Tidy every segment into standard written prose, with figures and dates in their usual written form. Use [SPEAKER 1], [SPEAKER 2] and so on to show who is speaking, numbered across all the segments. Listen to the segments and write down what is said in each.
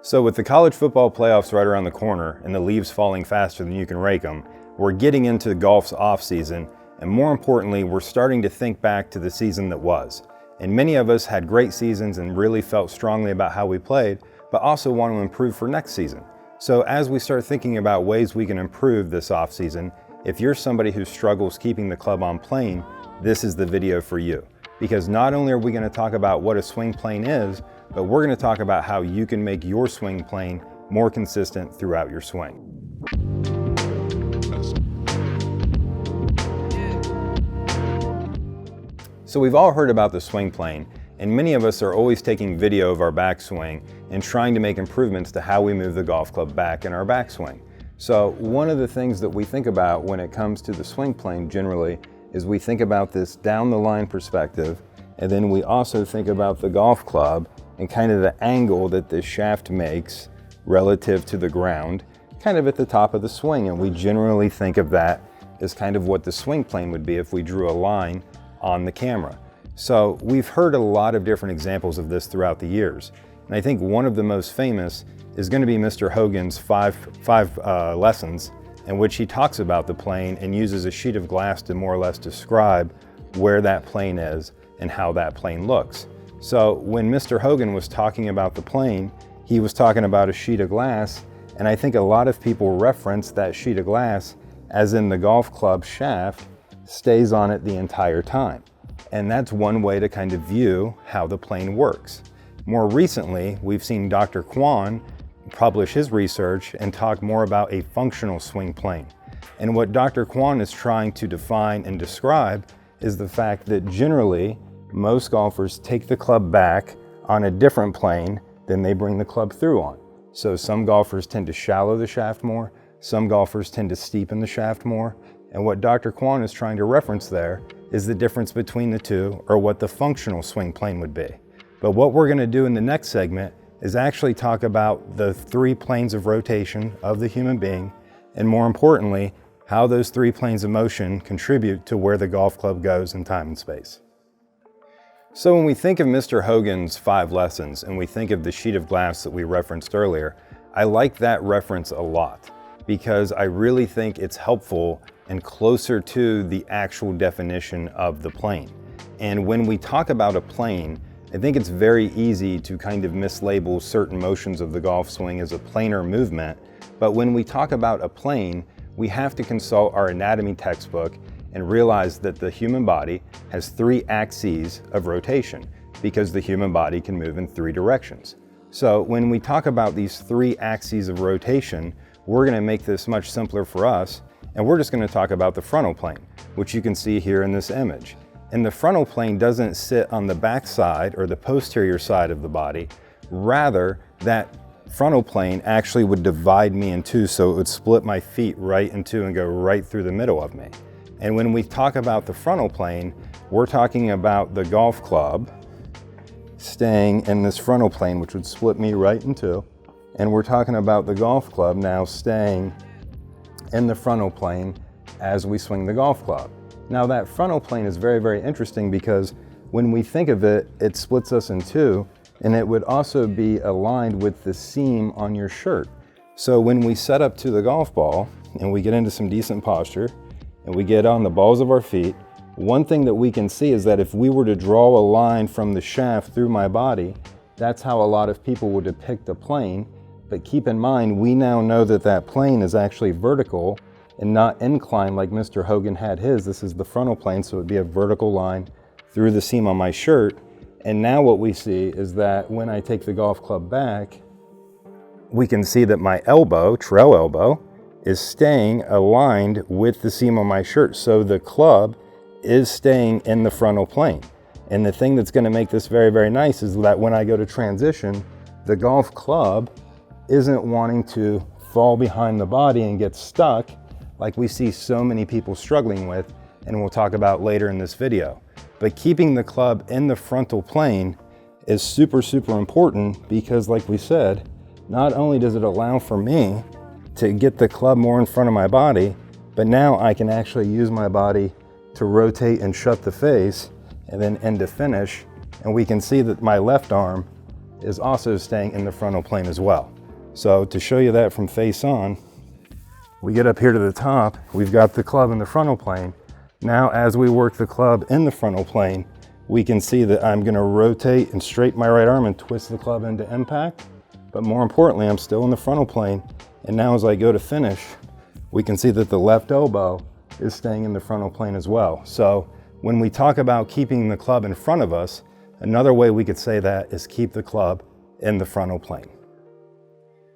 [SPEAKER 1] So with the college football playoffs right around the corner and the leaves falling faster than you can rake them, we're getting into golf's off season, and more importantly, we're starting to think back to the season that was. And many of us had great seasons and really felt strongly about how we played, but also want to improve for next season. So as we start thinking about ways we can improve this off season, if you're somebody who struggles keeping the club on plane, this is the video for you. Because not only are we going to talk about what a swing plane is, but we're going to talk about how you can make your swing plane more consistent throughout your swing. So we've all heard about the swing plane, and many of us are always taking video of our backswing and trying to make improvements to how we move the golf club back in our backswing. So one of the things that we think about when it comes to the swing plane generally is we think about this down the line perspective, and then we also think about the golf club and kind of the angle that the shaft makes relative to the ground, kind of at the top of the swing. And we generally think of that as kind of what the swing plane would be if we drew a line on the camera. So we've heard a lot of different examples of this throughout the years. And I think one of the most famous is going to be Mr. Hogan's five lessons, in which he talks about the plane and uses a sheet of glass to more or less describe where that plane is and how that plane looks. So when Mr. Hogan was talking about the plane, he was talking about a sheet of glass, and I think a lot of people reference that sheet of glass as in the golf club shaft stays on it the entire time. And that's one way to kind of view how the plane works. More recently, we've seen Dr. Kwan publish his research and talk more about a functional swing plane. And what Dr. Kwan is trying to define and describe is the fact that generally most golfers take the club back on a different plane than they bring the club through on. So some golfers tend to shallow the shaft more, some golfers tend to steepen the shaft more, and what Dr. Kwan is trying to reference there is the difference between the two, or what the functional swing plane would be. But what we're going to do in the next segment is actually talk about the three planes of rotation of the human being, and more importantly, how those three planes of motion contribute to where the golf club goes in time and space. So when we think of Mr. Hogan's 5 lessons and we think of the sheet of glass that we referenced earlier, I like that reference a lot because I really think it's helpful and closer to the actual definition of the plane. And when we talk about a plane, I think it's very easy to kind of mislabel certain motions of the golf swing as a planar movement, but when we talk about a plane, we have to consult our anatomy textbook and realize that the human body has 3 axes of rotation because the human body can move in 3 directions. So when we talk about these 3 axes of rotation, we're going to make this much simpler for us, and we're just going to talk about the frontal plane, which you can see here in this image. And the frontal plane doesn't sit on the back side or the posterior side of the body. Rather, that frontal plane actually would divide me in 2, so it would split my feet right in 2 and go right through the middle of me. And when we talk about the frontal plane, we're talking about the golf club staying in this frontal plane, which would split me right in 2. And we're talking about the golf club now staying in the frontal plane as we swing the golf club. Now that frontal plane is very, very interesting because when we think of it, it splits us in 2, and it would also be aligned with the seam on your shirt. So when we set up to the golf ball and we get into some decent posture and we get on the balls of our feet, one thing that we can see is that if we were to draw a line from the shaft through my body, that's how a lot of people would depict the plane. But keep in mind, we now know that that plane is actually vertical and not inclined like Mr. Hogan had his. This is the frontal plane, so it would be a vertical line through the seam on my shirt. And now what we see is that when I take the golf club back, we can see that my elbow, trail elbow, is staying aligned with the seam on my shirt. So the club is staying in the frontal plane. And the thing that's going to make this very, very nice is that when I go to transition, the golf club isn't wanting to fall behind the body and get stuck like we see so many people struggling with, and we'll talk about later in this video. But keeping the club in the frontal plane is super, super important because like we said, not only does it allow for me to get the club more in front of my body, but now I can actually use my body to rotate and shut the face and then end to finish. And we can see that my left arm is also staying in the frontal plane as well. So to show you that from face on, we get up here to the top, we've got the club in the frontal plane. Now as we work the club in the frontal plane, we can see that I'm gonna rotate and straighten my right arm and twist the club into impact. But more importantly, I'm still in the frontal plane. And now as I go to finish, we can see that the left elbow is staying in the frontal plane as well. So when we talk about keeping the club in front of us, another way we could say that is keep the club in the frontal plane.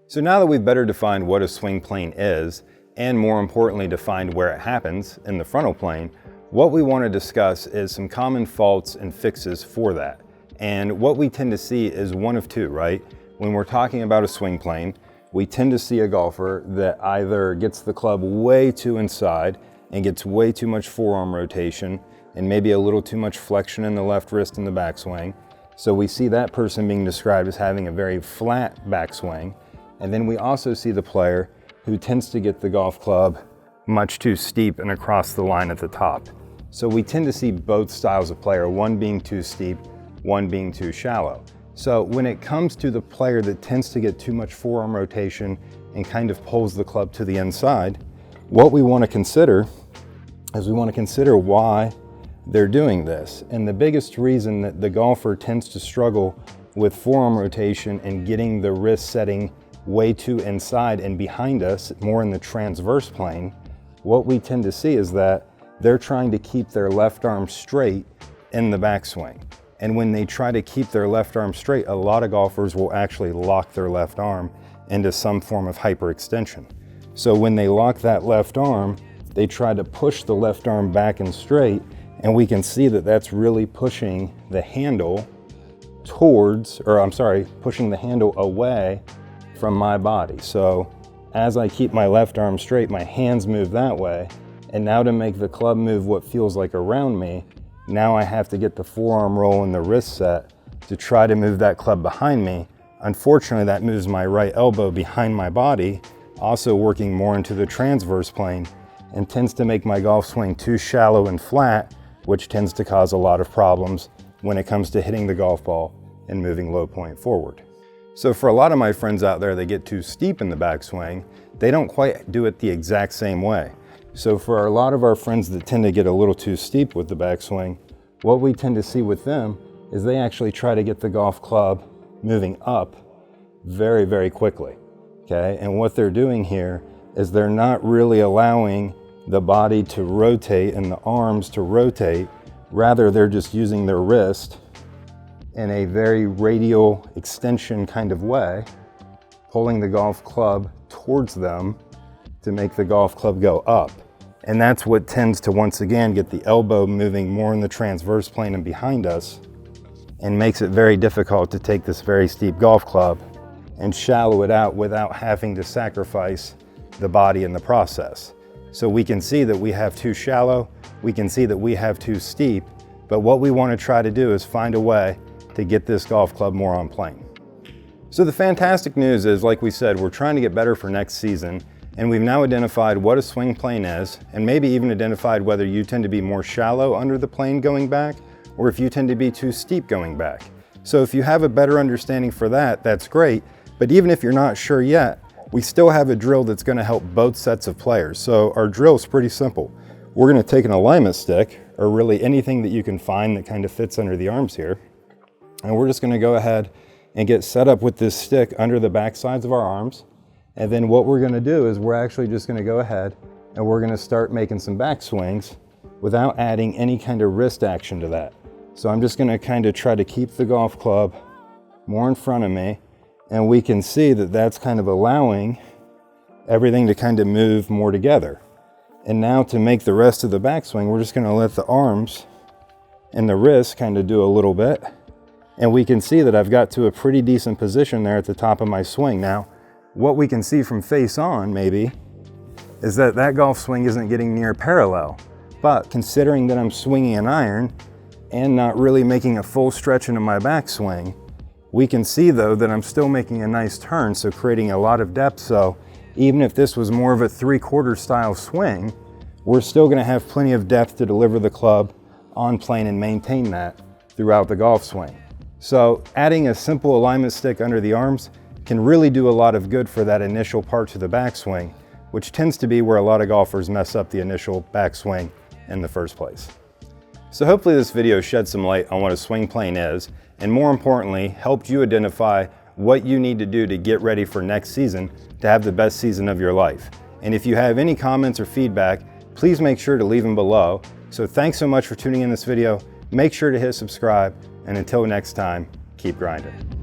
[SPEAKER 1] So now that we've better defined what a swing plane is, and more importantly defined where it happens in the frontal plane, what we want to discuss is some common faults and fixes for that. And what we tend to see is one of two, right? When we're talking about a swing plane, we tend to see a golfer that either gets the club way too inside and gets way too much forearm rotation and maybe a little too much flexion in the left wrist in the backswing. So we see that person being described as having a very flat backswing. And then we also see the player who tends to get the golf club much too steep and across the line at the top. So we tend to see both styles of player, one being too steep, one being too shallow. So when it comes to the player that tends to get too much forearm rotation and kind of pulls the club to the inside, what we want to consider is we want to consider why they're doing this. And the biggest reason that the golfer tends to struggle with forearm rotation and getting the wrist setting way too inside and behind us, more in the transverse plane, what we tend to see is that they're trying to keep their left arm straight in the backswing. And when they try to keep their left arm straight, a lot of golfers will actually lock their left arm into some form of hyperextension. So when they lock that left arm, they try to push the left arm back and straight, and we can see that that's really pushing the handle pushing the handle away from my body. So as I keep my left arm straight, my hands move that way, and now to make the club move what feels like around me, now I have to get the forearm roll and the wrist set to try to move that club behind me. Unfortunately, that moves my right elbow behind my body, also working more into the transverse plane, and tends to make my golf swing too shallow and flat, which tends to cause a lot of problems when it comes to hitting the golf ball and moving low point forward. So for a lot of my friends out there that get too steep in the backswing, they don't quite do it the exact same way. So for a lot of our friends that tend to get a little too steep with the backswing, what we tend to see with them is they actually try to get the golf club moving up very, very quickly, okay? And what they're doing here is they're not really allowing the body to rotate and the arms to rotate. Rather, they're just using their wrist in a very radial extension kind of way, pulling the golf club towards them to make the golf club go up. And that's what tends to once again get the elbow moving more in the transverse plane and behind us, and makes it very difficult to take this very steep golf club and shallow it out without having to sacrifice the body in the process. So we can see that we have too shallow, we can see that we have too steep, but what we want to try to do is find a way to get this golf club more on plane. So the fantastic news is, like we said, we're trying to get better for next season, and we've now identified what a swing plane is, and maybe even identified whether you tend to be more shallow under the plane going back, or if you tend to be too steep going back. So if you have a better understanding for that, that's great, but even if you're not sure yet, we still have a drill that's going to help both sets of players. So our drill is pretty simple. We're going to take an alignment stick, or really anything that you can find that kind of fits under the arms here, and we're just going to go ahead and get set up with this stick under the back sides of our arms. And then what we're going to do is we're actually just going to go ahead and we're going to start making some back swings without adding any kind of wrist action to that. So I'm just going to kind of try to keep the golf club more in front of me, and we can see that that's kind of allowing everything to kind of move more together. And now to make the rest of the backswing, we're just going to let the arms and the wrist kind of do a little bit. And we can see that I've got to a pretty decent position there at the top of my swing. Now, what we can see from face on maybe is that that golf swing isn't getting near parallel. But considering that I'm swinging an iron and not really making a full stretch into my backswing, we can see though that I'm still making a nice turn, so creating a lot of depth. So even if this was more of a 3/4 style swing, we're still going to have plenty of depth to deliver the club on plane and maintain that throughout the golf swing. So adding a simple alignment stick under the arms can really do a lot of good for that initial part to the backswing, which tends to be where a lot of golfers mess up the initial backswing in the first place. So hopefully this video shed some light on what a swing plane is, and more importantly, helped you identify what you need to do to get ready for next season to have the best season of your life. And if you have any comments or feedback, please make sure to leave them below. So thanks so much for tuning in this video. Make sure to hit subscribe, and until next time, keep grinding.